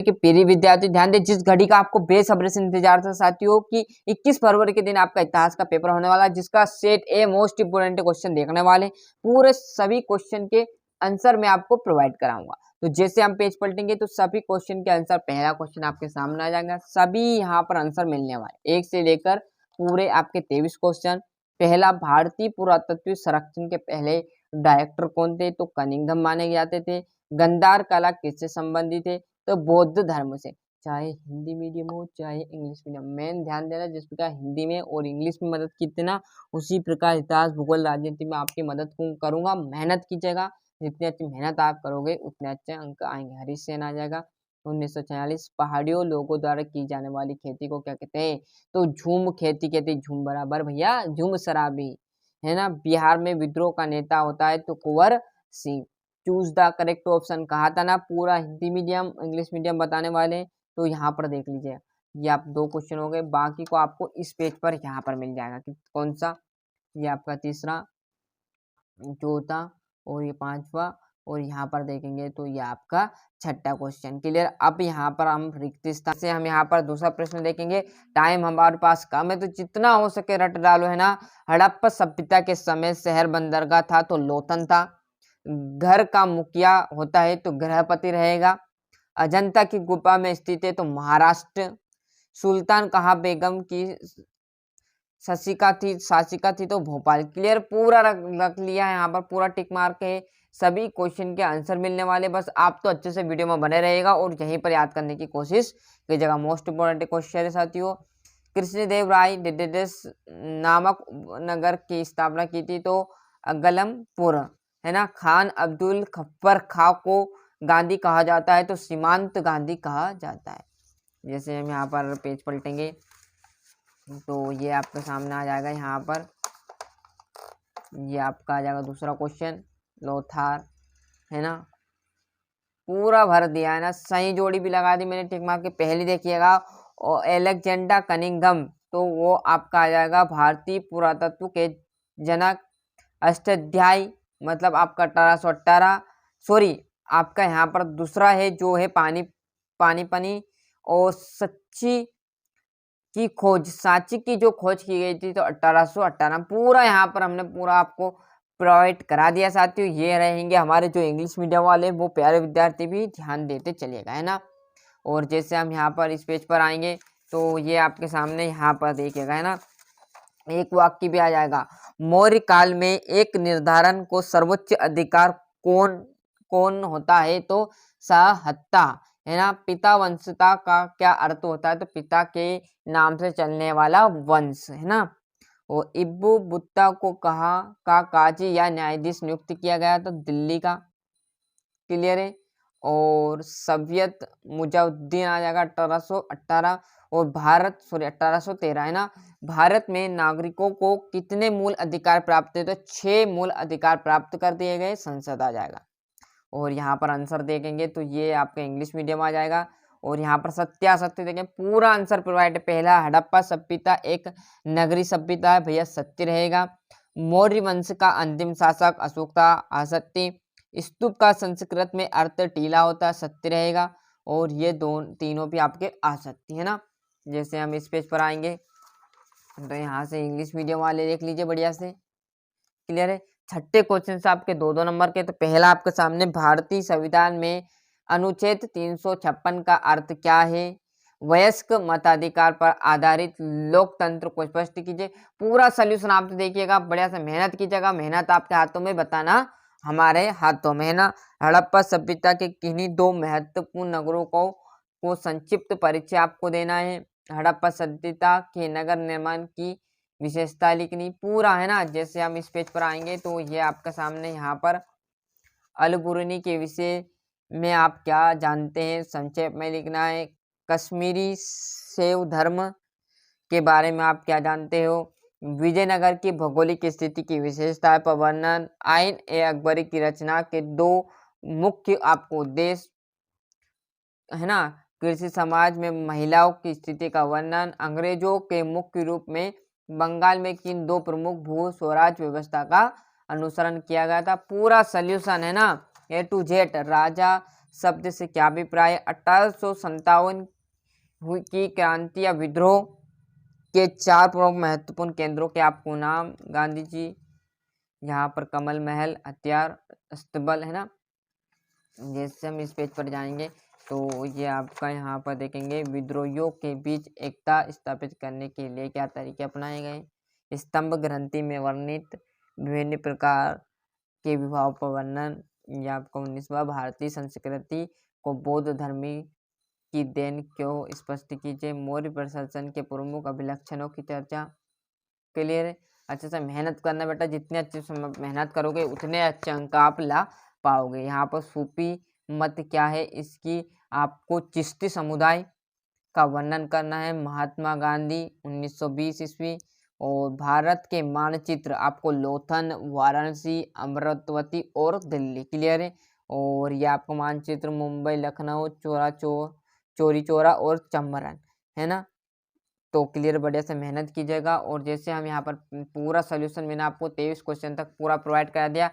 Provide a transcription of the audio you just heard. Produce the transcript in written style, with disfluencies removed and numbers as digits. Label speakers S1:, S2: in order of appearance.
S1: कि प्रिय विद्यार्थी ध्यान दें, जिस घड़ी का आपको बेसब्री से इंतजार था साथियों कि 21 फरवरी के दिन आपका इतिहास का पेपर होने वाला है, जिसका set a most important question देखने वाले। पूरे सभी क्वेश्चन के आंसर मैं आपको प्रोवाइड कराऊंगा। तो जैसे हम पेज पलटेंगे तो सभी क्वेश्चन के आंसर, पहला क्वेश्चन आपके सामने आ जाएगा, सभी यहाँ पर आंसर मिलने वाले, एक से लेकर पूरे आपके 23 क्वेश्चन। पहला, भारतीय पुरातत्व संरक्षण के पहले डायरेक्टर कौन थे? तो कनिंघम माने जाते थे। गंधार कला किससे संबंधित है? तो बौद्ध धर्म से। चाहे हिंदी मीडियम हो चाहे इंग्लिश मीडियम, मेन ध्यान देना, जिस प्रकार हिंदी में और इंग्लिश में मदद की थी ना, उसी प्रकार इतिहास भूगोल राजनीति में आपकी मदद करूंगा। मेहनत कीजिएगा, जितनी अच्छी मेहनत आप करोगे उतने अच्छे अंक आएंगे। हरीश सेन आ जाएगा। 1946, पहाड़ियों लोगों द्वारा की जाने वाली खेती को क्या कहते हैं? तो झूम खेती कहते हैं। झूम बराबर भैया झूम शराबी, है ना। बिहार में विद्रोह का नेता होता है तो Kunwar Singh. Choose the correct option, कहा था ना पूरा हिंदी मीडियम इंग्लिश मीडियम बताने वाले। तो यहाँ पर देख लीजिए, ये आप 2 क्वेश्चन हो गए, बाकी को आपको इस पेज पर यहाँ पर मिल जाएगा कि कौन सा। ये आपका तीसरा, चौथा और ये 5वां, और यहाँ पर देखेंगे तो ये आपका 6ठा क्वेश्चन। क्लियर। अब यहाँ पर हम रिक्त स्थान से हम यहाँ पर दूसरा प्रश्न देखेंगे। टाइम हमारे पास कम है तो जितना हो सके रट डालो, है ना। हड़प्पा सभ्यता के समय शहर बंदरगाह था तो लोथन था। घर का मुखिया होता है तो गृहपति रहेगा। अजंता की गुफा में स्थित है तो महाराष्ट्र। सुल्तान कहाँ बेगम की शासिका थी तो भोपाल। क्लियर। पूरा रख लिया है, यहाँ पर पूरा टिक मार्क है। सभी क्वेश्चन के आंसर मिलने वाले, बस आप तो अच्छे से वीडियो में बने रहेगा और यहीं पर याद करने की कोशिश कीजिएगा। मोस्ट इंपोर्टेंट क्वेश्चन है साथियों। कृष्णदेव राय डिडेस नामक नगर की स्थापना की थी तो अगलमपुर, है ना। खान अब्दुल गफ्फार खां को गांधी कहा जाता है तो सीमांत गांधी कहा जाता है। जैसे हम यहाँ पर पेज पलटेंगे तो ये आपके सामने आ जाएगा। यहाँ पर ये आपका आ जाएगा दूसरा क्वेश्चन, लोथार, है ना। पूरा भर दिया है ना, सही जोड़ी भी लगा दी मैंने टिक मार्क के। पहली देखिएगा, और एलेक्जेंडर कनिंघम, तो वो आपका आ जाएगा भारतीय पुरातत्व के जनक। अष्टाध्यायी मतलब आपका 1818। सॉरी, आपका यहाँ पर दूसरा है जो है पानीपनी और सांची की जो खोज की गई थी तो 1818। पूरा यहाँ पर हमने पूरा आपको प्रोवाइड करा दिया साथियों। ये रहेंगे हमारे जो इंग्लिश मीडियम वाले, वो प्यारे विद्यार्थी भी ध्यान देते चलिएगा, है ना। और जैसे हम यहाँ पर इस पेज पर आएंगे तो ये आपके सामने यहाँ पर देखिएगा, है ना। एक वाक्य भी आ जाएगा, मौर्य काल में एक निर्धारण को सर्वोच्च अधिकार कौन होता है? तो साहत्ता, है ना। पिता वंशता का क्या अर्थ होता है? तो पिता के नाम से चलने वाला वंश, है ना। और इब्बू बुत्ता को कहा का काजी या न्यायाधीश नियुक्त किया गया तो दिल्ली का। क्लियर है। और सैयद मुजाउद्दीन आ जाएगा 1818। और 1813, है ना। भारत में नागरिकों को कितने मूल अधिकार प्राप्त है? तो 6 मूल अधिकार प्राप्त कर दिए गए, संसद आ जाएगा। और यहाँ पर आंसर देखेंगे तो ये आपका इंग्लिश मीडियम आ जाएगा। और यहाँ पर सत्यासत्य देखें, पूरा आंसर प्रोवाइड है। पहला, हड़प्पा सभ्यता एक नगरी सभ्यता है, भैया सत्य रहेगा। मौर्य वंश का अंतिम शासक अशोक था, असत्य। स्तूप का संस्कृत में अर्थ टीला होता है, सत्य रहेगा। और ये तीनों भी आपके असत्य, है ना। जैसे हम इस पेज पर आएंगे तो यहाँ से इंग्लिश मीडियम वाले देख लीजिए बढ़िया से। क्लियर है। 6ठे क्वेश्चन से आपके 2-2 नंबर के। तो पहला आपके सामने, भारतीय संविधान में अनुच्छेद 356 का अर्थ क्या है? वयस्क मताधिकार पर आधारित लोकतंत्र को स्पष्ट कीजिए। पूरा सोल्यूशन आप देखिएगा, बढ़िया से मेहनत कीजिएगा। मेहनत आपके हाथों में, बताना हमारे हाथों में, है ना। हड़प्पा सभ्यता के किन्हीं 2 महत्वपूर्ण नगरों को संक्षिप्त परिचय आपको देना है। हड़प्पा सभ्यता के नगर निर्माण की विशेषता लिखनी, पूरा, है ना। जैसे हम इस पेज पर आएंगे तो ये आपके सामने यहाँ पर अलबुर्नी के विषय में आप क्या जानते हैं, संक्षेप में लिखना है। कश्मीरी शैव धर्म के बारे में आप क्या जानते हो। विजयनगर की भौगोलिक स्थिति की विशेषता पर वर्णन। आइन ए अकबरी की रचना के 2 मुख्य आपको उद्देश्य, है ना। कृषि समाज में महिलाओं की स्थिति का वर्णन। अंग्रेजों के मुख्य रूप में बंगाल में किन 2 प्रमुख भू स्वराज व्यवस्था का अनुसरण किया गया था। पूरा सोल्यूशन, है ना, A to Z। राजा शब्द से क्या अभिप्राय। 1857 की क्रांति या विद्रोह के 4 प्रमुख महत्वपूर्ण केंद्रों के आपको नाम। गांधी जी, यहाँ पर कमल महल, हथियार अस्तबल, है ना। जैसे हम इस पेज पर जाएंगे तो ये आपका यहाँ पर देखेंगे विद्रोहियों के बीच एकता स्थापित करने के लिए क्या तरीके अपनाए गए। स्तंभ ग्रंथि में वर्णित विभिन्न प्रकार के विभाव पर वर्णन। यह आपको 19वां भारतीय संस्कृति को बौद्ध धर्मी की देन क्यों स्पष्ट कीजिए। मौर्य प्रशासन के प्रमुख अभिलक्षणों की चर्चा। क्लियर है। अच्छे से मेहनत करना बेटा, जितने अच्छे से मेहनत करोगे उतने अच्छे अंक आप ला पाओगे। यहाँ पर सूफी मत क्या है, इसकी आपको चिश्ती समुदाय का वर्णन करना है। महात्मा गांधी 1920 ईस्वी। और भारत के मानचित्र आपको लोथन, वाराणसी, अमृतवती और दिल्ली। क्लियर है। और ये आपको मानचित्र मुंबई, लखनऊ, चौरी चौरा और चंबरन, है ना। तो क्लियर, बढ़िया से मेहनत कीजिएगा। और जैसे हम यहाँ पर पूरा सोल्यूशन मैंने आपको 23 क्वेश्चन तक पूरा प्रोवाइड करा दिया।